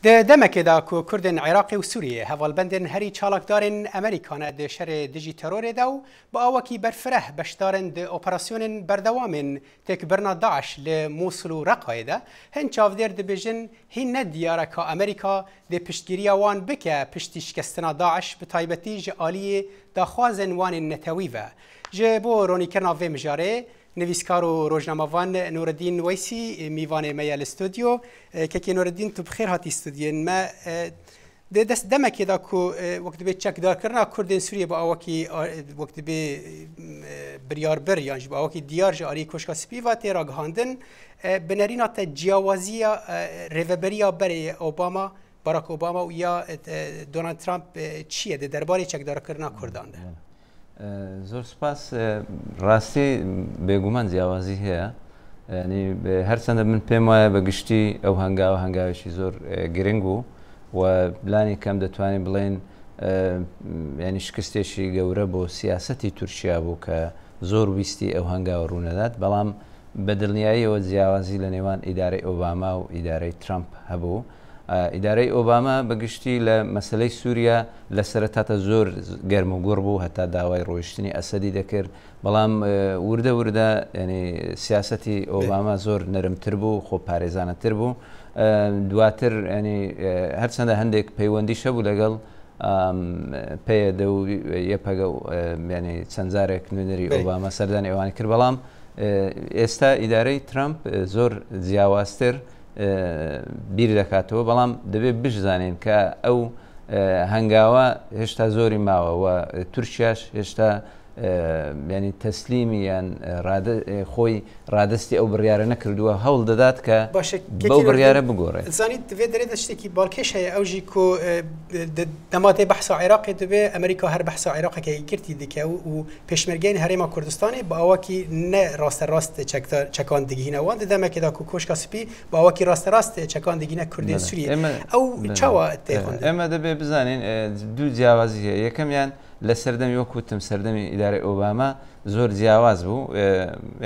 دمکدا کو کردن عراقی و سوریه هوالبندن هری چالاکدارن امریکانه د شر دیجی ترور داو با اوکی برفره بشدارن د اپراسیون بردوامن تکبرنا داعش لموصل و رقایده هن چاودر د بجن هین ندیاره که امریکا د پشتگیری وان بکه پشتی شکستنا داعش به تایبتی جالی داخوازن وان نتویوه جبو رونی کرنا و مجاره نویسکار و روزنامه‌وان نوردین ویسی میوان میا الاستودیو که نوردین تو بخیر هاتی استودیو ما دست دمکی دا کو وقت به چک دار کردن کردن سوریه با آوکی وقت به بریار بر یعنی با آوکی دیار جاری کشکا سپیوات راگهاندن بنرینات جیاوازی ریوبریا برای اوباما باراک اوباما و یا دونالد ترامپ چیه درباره چک دار کردن کردان ده زۆر سپاس ڕاستی بێگومان جیاوازی هەیە ینی هەرچەندە من پێم وایە بە گشتی ئەو هەنگاوێکی زۆر گرنگ و بلانی کەم دەتوانین بڵێن ینی شکستێکی گەورە بۆ سیاسەتی تورکیا بوو کە زۆر ویستی ئەو هەنگاوە ڕوونەدات بەڵام بە دڵنیاییەوە جیاوازی لە نێوان ئیدارەی ئۆباما و ئیدارەی ترامپ هەبوو ئیدارەی ئۆباما بەگشتی لە مەسلەی سووریا لە سەرەتاتە زۆر گەرم و گوڕ بوو هەتا داوای ڕۆیشتنی ئەسەدی دەکرد بەڵام وردە ینی سیاسەتی ئۆباما زۆر نەرمتر بوو خۆ پارێزانەتر بوو دواتر ینی هەرچەندە هەندێک پەیوەندیشە بوو لەگەڵ پێدە و یەپەگە ینی چەند جارێک نوێنەری ئۆباما سەردانی ئەوانی کرد بەڵام ئێستا ئیدارەی ترامپ زۆر جیاوازتر بیر دەکاتەوە بەڵام دەبێت بشزانین کە ئەو هەنگاوە هێشتا زۆری ماوە و تورکیاش هێشتا ینی تەسلیمی یان خۆی ڕادستی ئەو بڕیارە نەکردووە هەوڵ دەدات کە بەو بڕیارە بگۆڕێت زانیت دەبێت دەرێت شتێکی باڵکێش هەیە ئەوژی کۆ دەماتێ بەحسا عێراقی دەبێ ئەمریکا هەر بەحسا عێراقەکەی گرتی دکە و پێشمەرگەین هەرێما کوردستانی بە ئەوەکی نە ڕاستە ڕاست چەکان دگینەوە دەمەکێدا و کۆشکا سپی بە ئەوەکی ڕاستە ڕاست چەکان دگینە کوردین سووریە ئەو چاوە ئێمە دەبێ بزانین دوو جیاوازی هەیە یەکەمیان لە سەردەمی وەکوتم سەردەمی ئیدارەی ئۆباما زۆر جیاواز بوو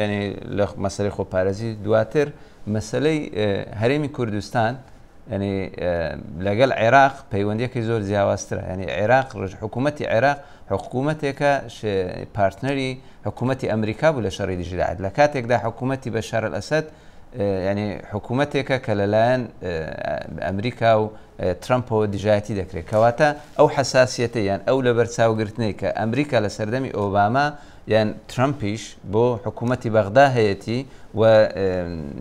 ینی لە مەسەلەی خۆپارێزی دواتر مەسەلەی هەرێمی کوردستان ینی لەگەڵ عێراق پەیوەندیەکەی زۆر جیاوازترە ینی عێراق حکوومەتی عێراق حکوومەتێکە پارتنەری حکوومەتی ئەمریکا بوو لە شەڕی دیژیداعەت لە کاتێکدا حکوومەتی بەشار ئەسەد ینی حکوومەتێکە کە لەلایەن ئەمریکا و ترامپەوە دژایەتی دەکرێت کەواتە ئەو حساسیەتە یان ئەو لە بەرچاوگرتنەی کە ئەمریکا لە سەردەمی ئۆباما یان ترامپیش بۆ حکوومەتی بەغدا هەیەی و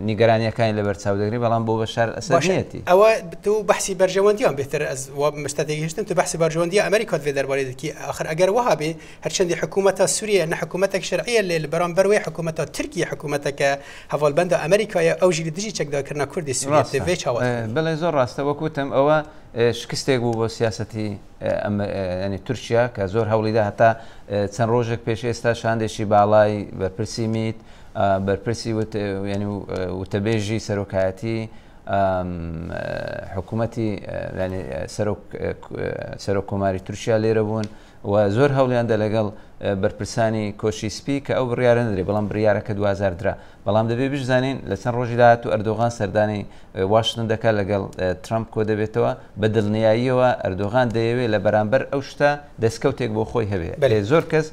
نیگەرانیەکانی لە بەرچاو دەگری بەڵام بۆ بەشار ئەسەدیەتی ئەوە تو بەحسی بەرژەوەندیان بهتر مشتاتێکیشتن تو بەحسی بەرژەوەندی ئەمریکا دوێ دەربارەی دەکی ئاخر ئەگەر وها بێ هەرچەندی حکوومەتە سووریە نە حکوومەتێک شەرعیە لێ بەرامبەر وێ حکوومەتە تورکیە حکوومەتەکە هەواڵبەندە ئەمریکایە ئەو ژی دژی چەکدارکردنا کوردی سووریا تێ چاوە بەڵێ زۆر ڕاستە وەکوتم ئەوە شکستێک بوو بۆ سیاسەتی ینی تورکیا کە زۆر هەوڵیدا هەتا چەند ڕۆژێک پێش ئێستا شاندێکی باڵای بەرپرسی میت بەرپرسی ینی وتەبێژی سەرۆکایەتی حکوومەتی سەرۆک کۆماری تورکیا لێرە بوون و زۆر هەوڵیاندا لەگەڵ بەرپرسانی کۆشی سپی کە ئەو بڕیارە نەدرێت بەڵام بڕیارەکە 2000 درا بەڵام دەبێت بشزانین لە چەند ڕۆژی داهات و ئەردۆغان سەردانی واشنتن دەکات لەگەڵ ترامپ کۆ دەبێتەوە بە دڵنیاییەوە ئەردۆغان دەیەوێت لە بەرامبەر ئەو شتە دەستکەوتێک بۆ خۆی هەبێت زۆر کەس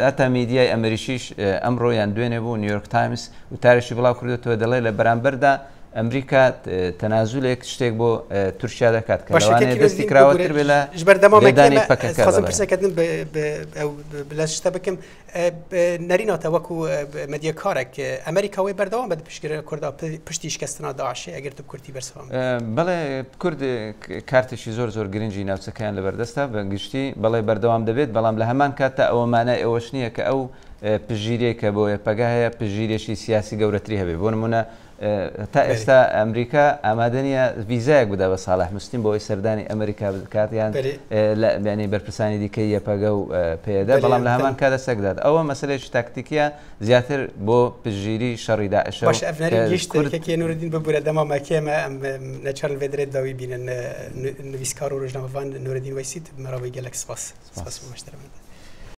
هەتا میدیای ئەمریکیش ئەمڕۆ یان دوێنێ بوو نیویۆرک تایمز وتارێکی بڵاو کردێتەوە دەڵێ لە بەرامبەردا ئەمریکا تەنازولێک شتێک بۆ تورکیا دەکات کە لەوانەیە دەستی کراوەتر بێ لە لێدانی پەکەکە پرسەکردن لە شتە بکەم نەریناتە وەکو مەدیەکارێک ئەمریکاوەی بەردەوام بە پشتگیری کوردا پشتی شکستنا داعشێ ئەگەر تو کورتی بەرسەوام بەڵێ کورد کارتێکی زۆر گرنگی ناوچەکەیان لەبەردەستە بەگشتی بەڵێ بەردەوام دەبێت بەڵام لە هەمان کاتە ئەوە مانای ئەوەش نییە کە ئەو پژگیریە کە بۆ پەگا هەیە پژگیرێکی سیاسی گەورەتری هەبێت بۆ نمونە تا ئێستا ئەمریکا ئامادە نیە ڤیزایەک بدە بە ساڵح موسلیم بۆی سەردانی ئەمریکا بکاتیان ینی بەرپرسانی دیکەی یەپەگە و پێدا بەڵام لە هەمان کاتە سەگدات ئەوە مەسلەیەکی تاکتیکیە زیاتر بۆ پژگیری شەڕی داعشە گشتێکی نوردین ببوورە دەمامەکێمە ئەم نەچارن بێدرێت داوی بینن نویسکار و ڕۆژنامەوان نوردین وەیسیت مەڕەوەی گەلەک سپاس مەشتەرەمەند